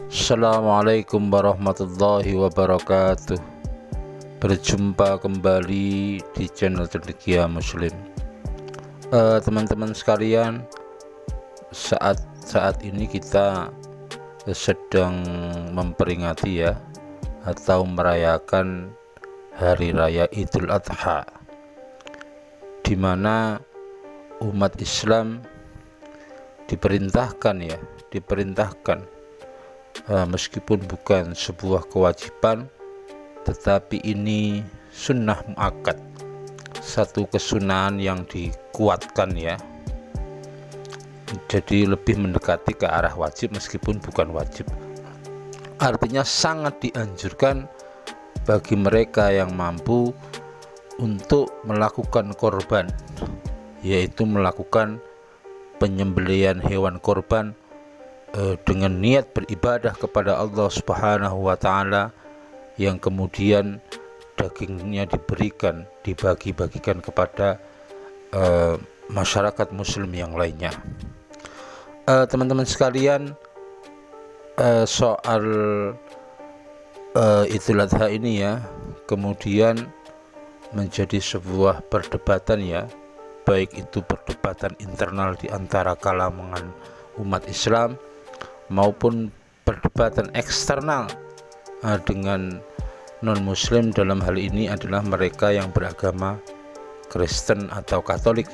Assalamualaikum warahmatullahi wabarakatuh. Berjumpa kembali di channel Cendekia Muslim. Teman-teman sekalian, saat ini kita sedang memperingati atau merayakan Hari Raya Idul Adha, di mana umat Islam diperintahkan meskipun bukan sebuah kewajiban, tetapi ini sunnah muakkad, satu kesunahan yang dikuatkan jadi lebih mendekati ke arah wajib meskipun bukan wajib. Artinya sangat dianjurkan bagi mereka yang mampu untuk melakukan korban, yaitu melakukan penyembelihan hewan korban dengan niat beribadah kepada Allah Subhanahu wa Ta'ala, yang kemudian dagingnya dibagi-bagikan kepada masyarakat muslim yang lainnya. Teman-teman sekalian, soal Idul Adha ini kemudian menjadi sebuah perdebatan baik itu perdebatan internal di antara kalangan umat Islam maupun perdebatan eksternal dengan non-muslim. Dalam hal ini adalah mereka yang beragama Kristen atau Katolik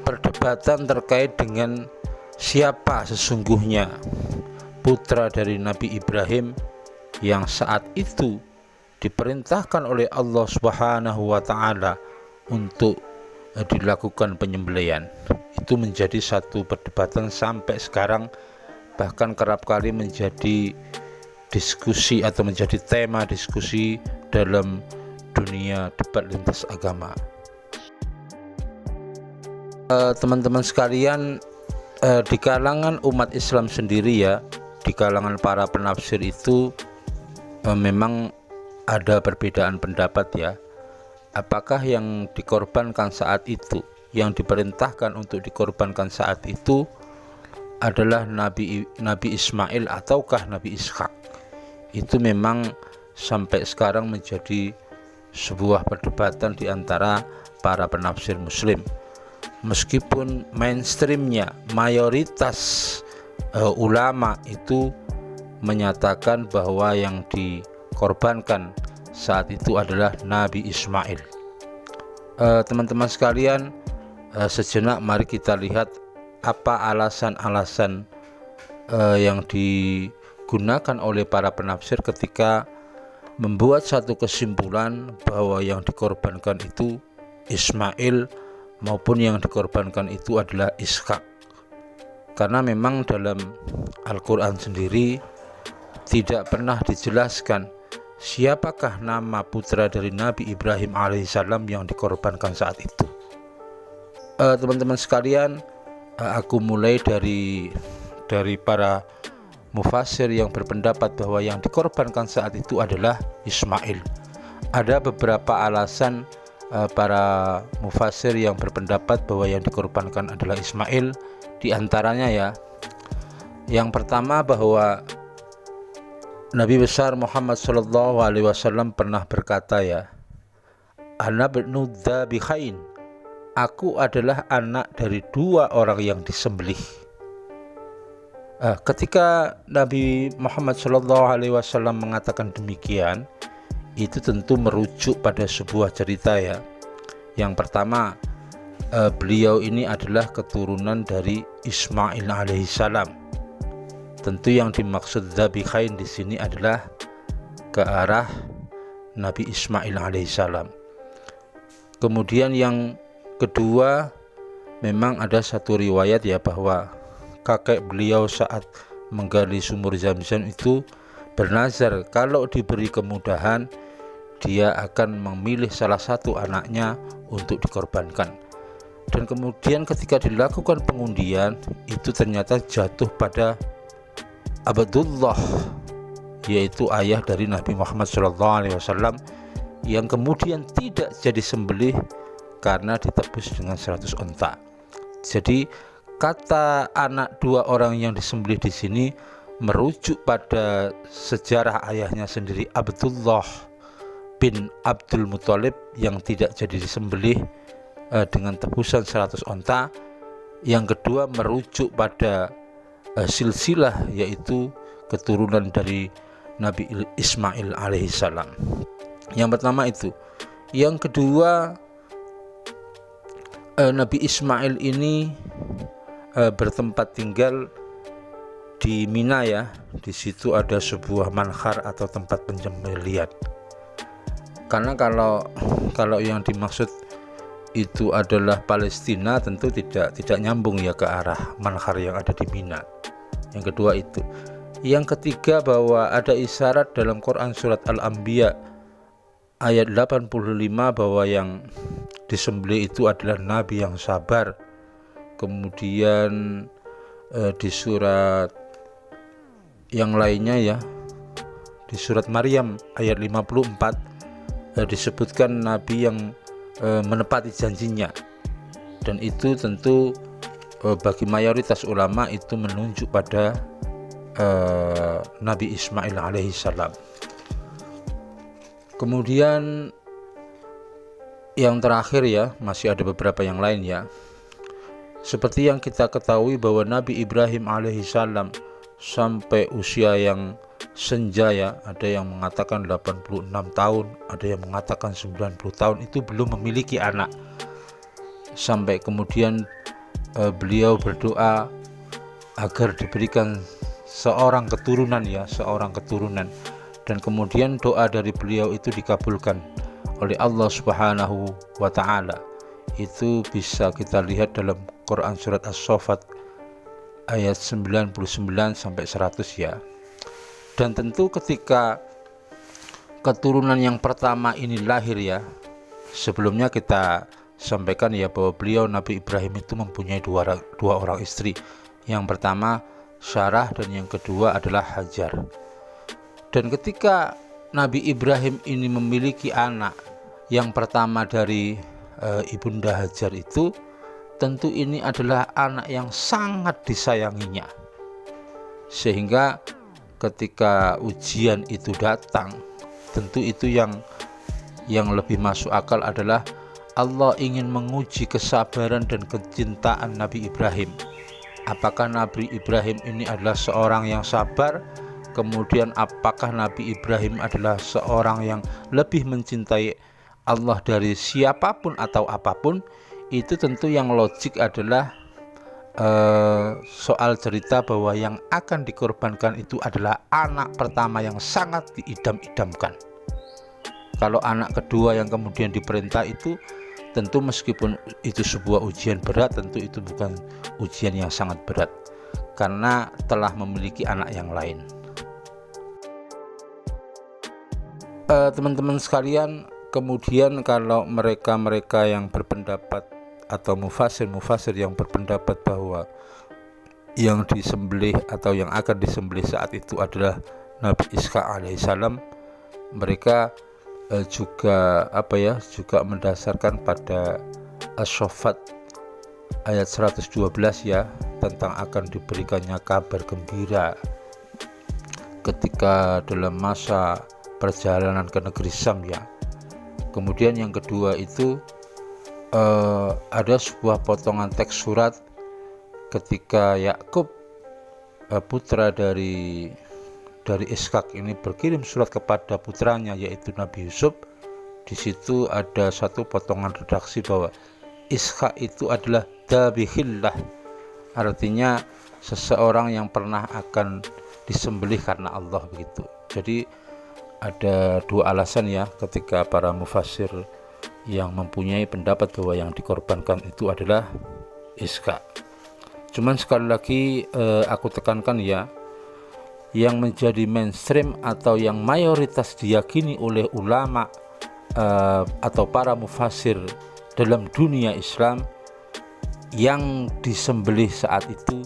Perdebatan terkait dengan siapa sesungguhnya putra dari Nabi Ibrahim yang saat itu diperintahkan oleh Allah Subhanahu wa Ta'ala untuk dilakukan penyembelihan. Itu menjadi satu perdebatan sampai sekarang, bahkan kerap kali menjadi diskusi atau menjadi tema diskusi dalam dunia debat lintas agama. Teman-teman sekalian, di kalangan umat Islam sendiri di kalangan para penafsir itu memang ada perbedaan pendapat apakah yang dikorbankan saat itu, yang diperintahkan untuk dikorbankan saat itu adalah Nabi Ismail ataukah Nabi Ishak. Itu memang sampai sekarang menjadi sebuah perdebatan di antara para penafsir muslim, meskipun mainstreamnya, mayoritas ulama itu menyatakan bahwa yang dikorbankan saat itu adalah Nabi Ismail. Teman-teman sekalian, sejenak mari kita lihat apa alasan-alasan yang digunakan oleh para penafsir ketika membuat satu kesimpulan bahwa yang dikorbankan itu Ismail maupun yang dikorbankan itu adalah Ishak. Karena memang dalam Al-Quran sendiri tidak pernah dijelaskan siapakah nama putra dari Nabi Ibrahim alaihissalam yang dikorbankan saat itu. Teman-teman sekalian, aku mulai dari para mufassir yang berpendapat bahwa yang dikorbankan saat itu adalah Ismail. Ada beberapa alasan para mufassir yang berpendapat bahwa yang dikorbankan adalah Ismail. Di antaranya yang pertama, bahwa Nabi besar Muhammad SAW pernah berkata Ana ibnu dzabikhain, aku adalah anak dari dua orang yang disembelih. Ketika Nabi Muhammad SAW mengatakan demikian, itu tentu merujuk pada sebuah cerita Yang pertama, beliau ini adalah keturunan dari Ismail alaihissalam. Tentu yang dimaksud dzabikhain di sini adalah ke arah Nabi Ismail alaihissalam. Kemudian yang kedua, memang ada satu riwayat bahwa kakek beliau saat menggali sumur Zamzam itu bernazar kalau diberi kemudahan dia akan memilih salah satu anaknya untuk dikorbankan. Dan kemudian ketika dilakukan pengundian, itu ternyata jatuh pada Abdullah, yaitu ayah dari Nabi Muhammad SAW, yang kemudian tidak jadi sembelih karena ditebus dengan 100 unta. Jadi kata anak dua orang yang disembelih di sini merujuk pada sejarah ayahnya sendiri, Abdullah bin Abdul Muthalib, yang tidak jadi disembelih dengan tebusan 100 onta. Yang kedua merujuk pada silsilah, yaitu keturunan dari Nabi Ismail alaihissalam. Yang pertama itu. Yang kedua, Nabi Ismail ini bertempat tinggal di Mina ya. Di situ ada sebuah manhar atau tempat penyembelihan. Karena kalau yang dimaksud itu adalah Palestina, tentu tidak nyambung ya ke arah manhar yang ada di Mina. Yang kedua itu. Yang ketiga, bahwa ada isyarat dalam Quran surat Al-Anbiya ayat 85 bahwa yang disembelih itu adalah nabi yang sabar. Kemudian di surat yang lainnya ya, di surat Maryam ayat 54 disebutkan nabi yang menepati janjinya, dan itu tentu bagi mayoritas ulama itu menunjuk pada Nabi Ismail alaihissalam. Kemudian yang terakhir ya, masih ada beberapa yang lain ya. Seperti yang kita ketahui bahwa Nabi Ibrahim alaihissalam sampai usia yang senja ya, ada yang mengatakan 86 tahun, ada yang mengatakan 90 tahun, itu belum memiliki anak. Sampai kemudian beliau berdoa agar diberikan seorang keturunan ya, seorang keturunan, dan kemudian doa dari beliau itu dikabulkan oleh Allah Subhanahu wa taala. Itu bisa kita lihat dalam Quran surat As-Saffat ayat 99 sampai 100 ya. Dan tentu ketika keturunan yang pertama ini lahir ya, sebelumnya kita sampaikan ya bahwa beliau Nabi Ibrahim itu mempunyai dua orang istri. Yang pertama Sarah dan yang kedua adalah Hajar. Dan ketika Nabi Ibrahim ini memiliki anak yang pertama dari ibunda Hajar itu, tentu ini adalah anak yang sangat disayanginya. Sehingga ketika ujian itu datang, tentu itu yang lebih masuk akal adalah Allah ingin menguji kesabaran dan kecintaan Nabi Ibrahim. Apakah Nabi Ibrahim ini adalah seorang yang sabar? Kemudian apakah Nabi Ibrahim adalah seorang yang lebih mencintai Allah dari siapapun atau apapun? Itu tentu yang logik adalah soal cerita bahwa yang akan dikorbankan itu adalah anak pertama yang sangat diidam-idamkan. Kalau anak kedua yang kemudian diperintah itu, tentu meskipun itu sebuah ujian berat, tentu itu bukan ujian yang sangat berat karena telah memiliki anak yang lain. Teman-teman sekalian, kemudian kalau mereka yang berpendapat atau mufasir yang berpendapat bahwa yang disembelih atau yang akan disembelih saat itu adalah Nabi Ishaq alaihissalam, mereka juga mendasarkan pada As-Saffat ayat 112 ya, tentang akan diberikannya kabar gembira ketika dalam masa perjalanan ke negeri Syam ya. Kemudian yang kedua itu ada sebuah potongan teks surat ketika Yakub putra dari Ishak ini berkirim surat kepada putranya yaitu Nabi Yusuf. Di situ ada satu potongan redaksi bahwa Ishak itu adalah dabihillah, artinya seseorang yang pernah akan disembelih karena Allah begitu. Jadi ada dua alasan ya ketika para mufassir yang mempunyai pendapat bahwa yang dikorbankan itu adalah Ishak. Cuman sekali lagi aku tekankan ya, yang menjadi mainstream atau yang mayoritas diyakini oleh ulama atau para mufassir dalam dunia Islam, yang disembelih saat itu,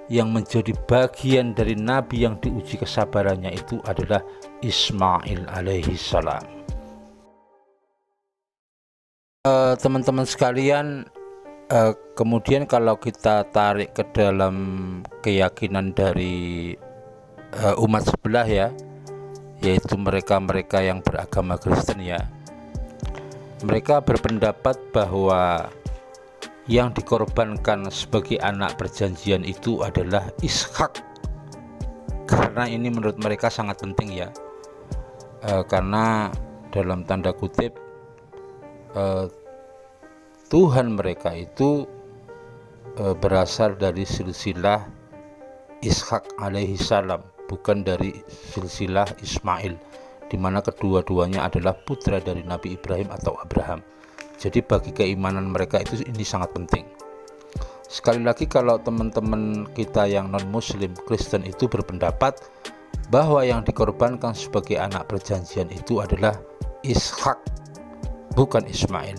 yang menjadi bagian dari nabi yang diuji kesabarannya itu adalah Ismail alaihissalam. Teman-teman sekalian, kemudian kalau kita tarik ke dalam keyakinan dari umat sebelah ya, yaitu mereka-mereka yang beragama Kristen ya. Mereka berpendapat bahwa yang dikorbankan sebagai anak perjanjian itu adalah Ishak, karena ini menurut mereka sangat penting ya, karena dalam tanda kutip Tuhan mereka itu berasal dari silsilah Ishak alaihi salam, bukan dari silsilah Ismail, di mana kedua-duanya adalah putra dari Nabi Ibrahim atau Abraham. Jadi bagi keimanan mereka itu ini sangat penting. Sekali lagi, kalau teman-teman kita yang non-muslim Kristen itu berpendapat bahwa yang dikorbankan sebagai anak perjanjian itu adalah Ishak, bukan Ismail.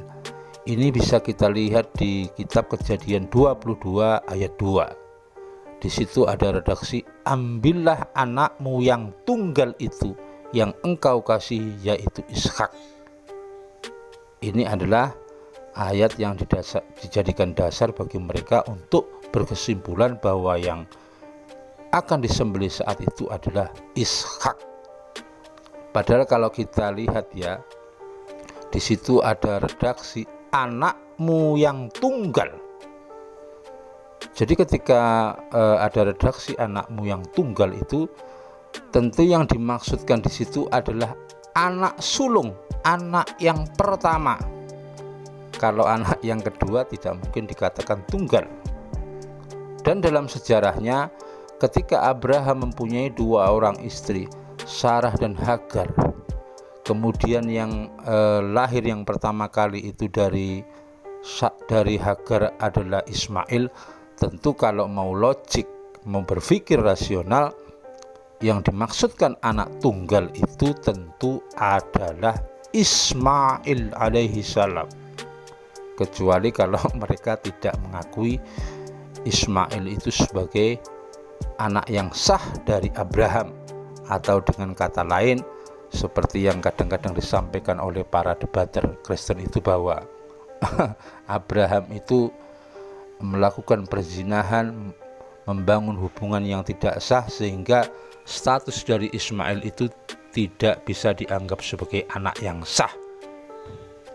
Ini bisa kita lihat di kitab Kejadian 22 ayat 2. Di situ ada redaksi, ambillah anakmu yang tunggal itu yang engkau kasih, yaitu Ishak. Ini adalah ayat yang dijadikan dasar bagi mereka untuk berkesimpulan bahwa yang akan disembelih saat itu adalah Ishak. Padahal kalau kita lihat ya, di situ ada redaksi anakmu yang tunggal. Jadi ketika ada redaksi anakmu yang tunggal itu, tentu yang dimaksudkan di situ adalah anak sulung, anak yang pertama. Kalau anak yang kedua tidak mungkin dikatakan tunggal. Dan dalam sejarahnya, ketika Abraham mempunyai 2 orang istri, Sarah dan Hagar, kemudian yang lahir yang pertama kali itu dari Hagar adalah Ismail. Tentu kalau mau logik, mau berpikir rasional, yang dimaksudkan anak tunggal itu tentu adalah Ismail alaihi salam. Kecuali kalau mereka tidak mengakui Ismail itu sebagai anak yang sah dari Abraham, atau dengan kata lain seperti yang kadang-kadang disampaikan oleh para debater Kristen itu, bahwa Abraham itu melakukan perzinahan, membangun hubungan yang tidak sah, sehingga status dari Ismail itu tidak bisa dianggap sebagai anak yang sah.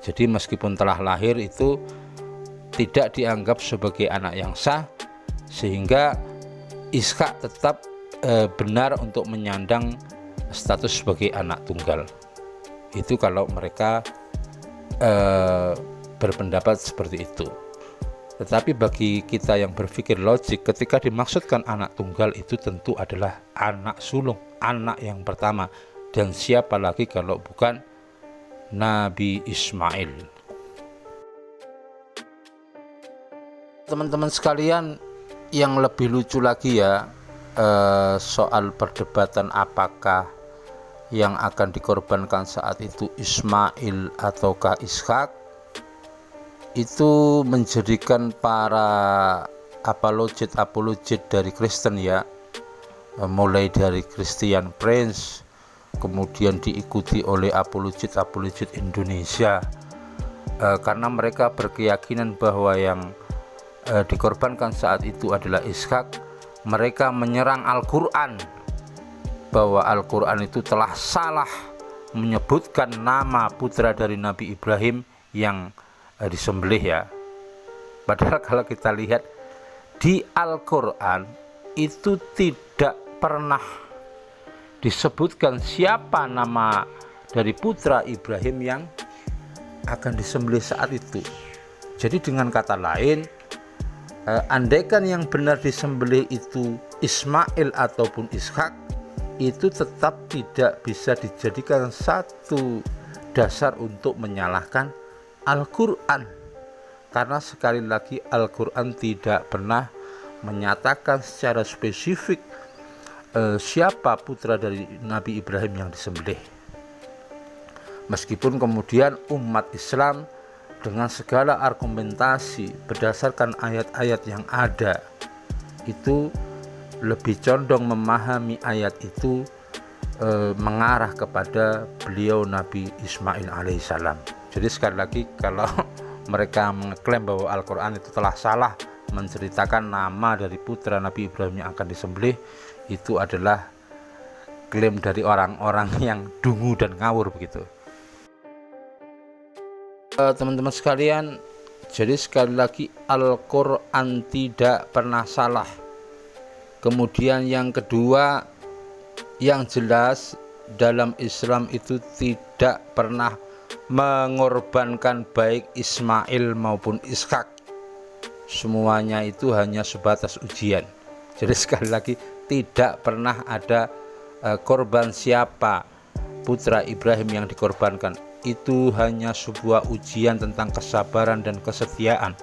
Jadi meskipun telah lahir itu tidak dianggap sebagai anak yang sah, sehingga Ishak tetap benar untuk menyandang status sebagai anak tunggal. Itu kalau mereka berpendapat seperti itu. Tetapi bagi kita yang berpikir logik, ketika dimaksudkan anak tunggal itu tentu adalah anak sulung, anak yang pertama. Dan siapa lagi kalau bukan Nabi Ismail. Teman-teman sekalian, yang lebih lucu lagi ya, soal perdebatan apakah yang akan dikorbankan saat itu Ismail ataukah Ishak, itu menjadikan para apologet dari Kristen ya, mulai dari Christian Prince, kemudian diikuti oleh apologet Indonesia, karena mereka berkeyakinan bahwa yang dikorbankan saat itu adalah Ishak. Mereka menyerang Al-Quran, bahwa Al-Quran itu telah salah menyebutkan nama putra dari Nabi Ibrahim yang disembelih ya. Padahal kalau kita lihat di Al-Quran itu tidak pernah disebutkan siapa nama dari putra Ibrahim yang akan disembelih saat itu. Jadi dengan kata lain, andaikan yang benar disembelih itu Ismail ataupun Ishak, itu tetap tidak bisa dijadikan satu dasar untuk menyalahkan Al-Quran, karena sekali lagi Al-Quran tidak pernah menyatakan secara spesifik siapa putra dari Nabi Ibrahim yang disembelih. Meskipun kemudian umat Islam dengan segala argumentasi berdasarkan ayat-ayat yang ada itu lebih condong memahami ayat itu mengarah kepada beliau Nabi Ismail alaihissalam. Jadi sekali lagi, kalau mereka mengklaim bahwa Al-Quran itu telah salah menceritakan nama dari putra Nabi Ibrahim yang akan disembelih, itu adalah klaim dari orang-orang yang dungu dan ngawur begitu. Teman-teman sekalian, jadi sekali lagi Al-Quran tidak pernah salah. Kemudian yang kedua, yang jelas dalam Islam itu tidak pernah mengorbankan baik Ismail maupun Ishak. Semuanya itu hanya sebatas ujian. Jadi sekali lagi tidak pernah ada korban siapa putra Ibrahim yang dikorbankan. Itu hanya sebuah ujian tentang kesabaran dan kesetiaan.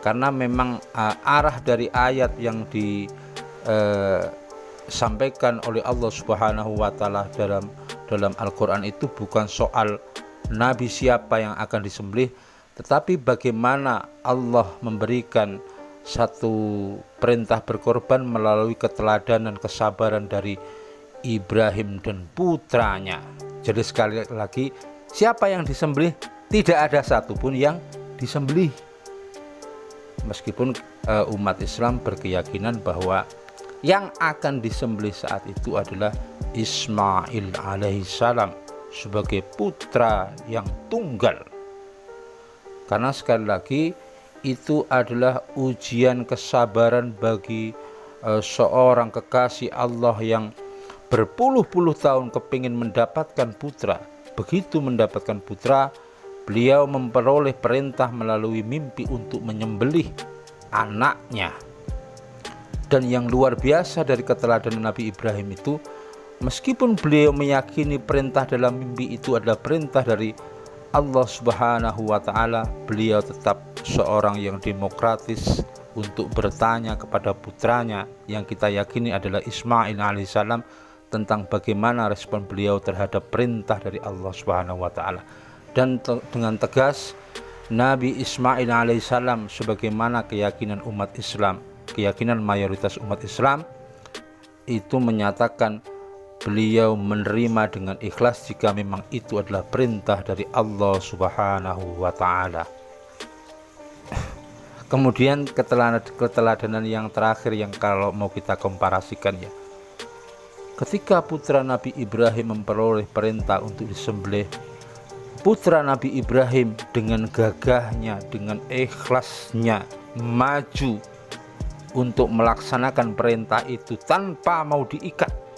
Karena memang arah dari ayat yang disampaikan oleh Allah Subhanahu wa taala dalam Al-Qur'an itu bukan soal nabi siapa yang akan disembelih, tetapi bagaimana Allah memberikan satu perintah berkorban melalui keteladanan kesabaran dari Ibrahim dan putranya. Jadi sekali lagi, siapa yang disembelih? Tidak ada satupun yang disembelih. Meskipun umat Islam berkeyakinan bahwa yang akan disembelih saat itu adalah Ismail alaihissalam sebagai putra yang tunggal. Karena sekali lagi itu adalah ujian kesabaran bagi seorang kekasih Allah yang berpuluh-puluh tahun kepingin mendapatkan putra. Begitu mendapatkan putra, beliau memperoleh perintah melalui mimpi untuk menyembelih anaknya. Dan yang luar biasa dari keteladanan Nabi Ibrahim itu, meskipun beliau meyakini perintah dalam mimpi itu adalah perintah dari Allah Subhanahu wa taala, beliau tetap seorang yang demokratis untuk bertanya kepada putranya yang kita yakini adalah Ismail alaihissalam tentang bagaimana respon beliau terhadap perintah dari Allah Subhanahu wa taala. Dan dengan tegas Nabi Ismail alaihissalam sebagaimana keyakinan umat Islam, keyakinan mayoritas umat Islam itu menyatakan beliau menerima dengan ikhlas jika memang itu adalah perintah dari Allah Subhanahu wa taala. Kemudian keteladanan yang terakhir yang kalau mau kita komparasikan ya, ketika putra Nabi Ibrahim memperoleh perintah untuk disembelih, putra Nabi Ibrahim dengan gagahnya, dengan ikhlasnya maju untuk melaksanakan perintah itu tanpa mau diikat.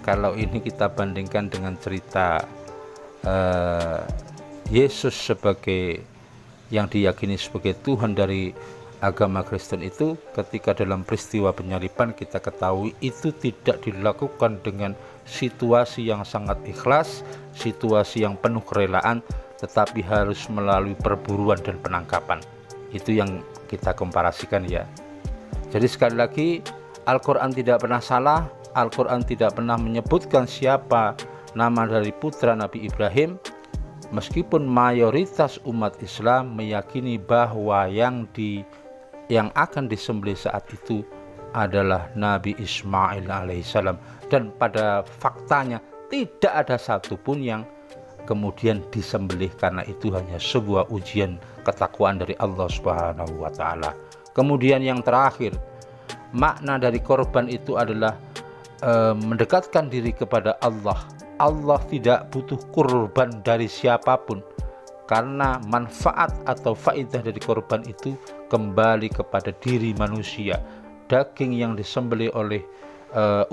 Kalau ini kita bandingkan dengan cerita Yesus sebagai yang diyakini sebagai Tuhan dari agama Kristen itu, ketika dalam peristiwa penyaliban kita ketahui itu tidak dilakukan dengan situasi yang sangat ikhlas, situasi yang penuh kerelaan, tetapi harus melalui perburuan dan penangkapan. Itu yang kita komparasikan ya. Jadi sekali lagi, Al-Quran tidak pernah salah, Al-Quran tidak pernah menyebutkan siapa nama dari putra Nabi Ibrahim, meskipun mayoritas umat Islam meyakini bahwa yang akan disembelih saat itu adalah Nabi Ismail alaihissalam. Dan pada faktanya tidak ada satupun yang kemudian disembelih, karena itu hanya sebuah ujian ketakwaan dari Allah Subhanahu wa taala. Kemudian yang terakhir, makna dari korban itu adalah mendekatkan diri kepada Allah. Allah tidak butuh kurban dari siapapun, karena manfaat atau faedah dari korban itu kembali kepada diri manusia. Daging yang disembelih oleh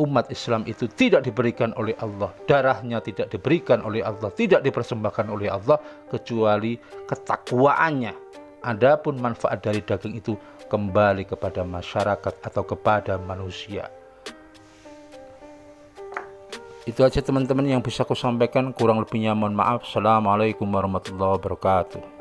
umat Islam itu tidak diberikan oleh Allah, darahnya tidak diberikan oleh Allah, tidak dipersembahkan oleh Allah kecuali ketakwaannya. Adapun manfaat dari daging itu kembali kepada masyarakat atau kepada manusia. Itu aja teman-teman yang bisa aku sampaikan, kurang lebihnya mohon maaf. Assalamualaikum warahmatullahi wabarakatuh.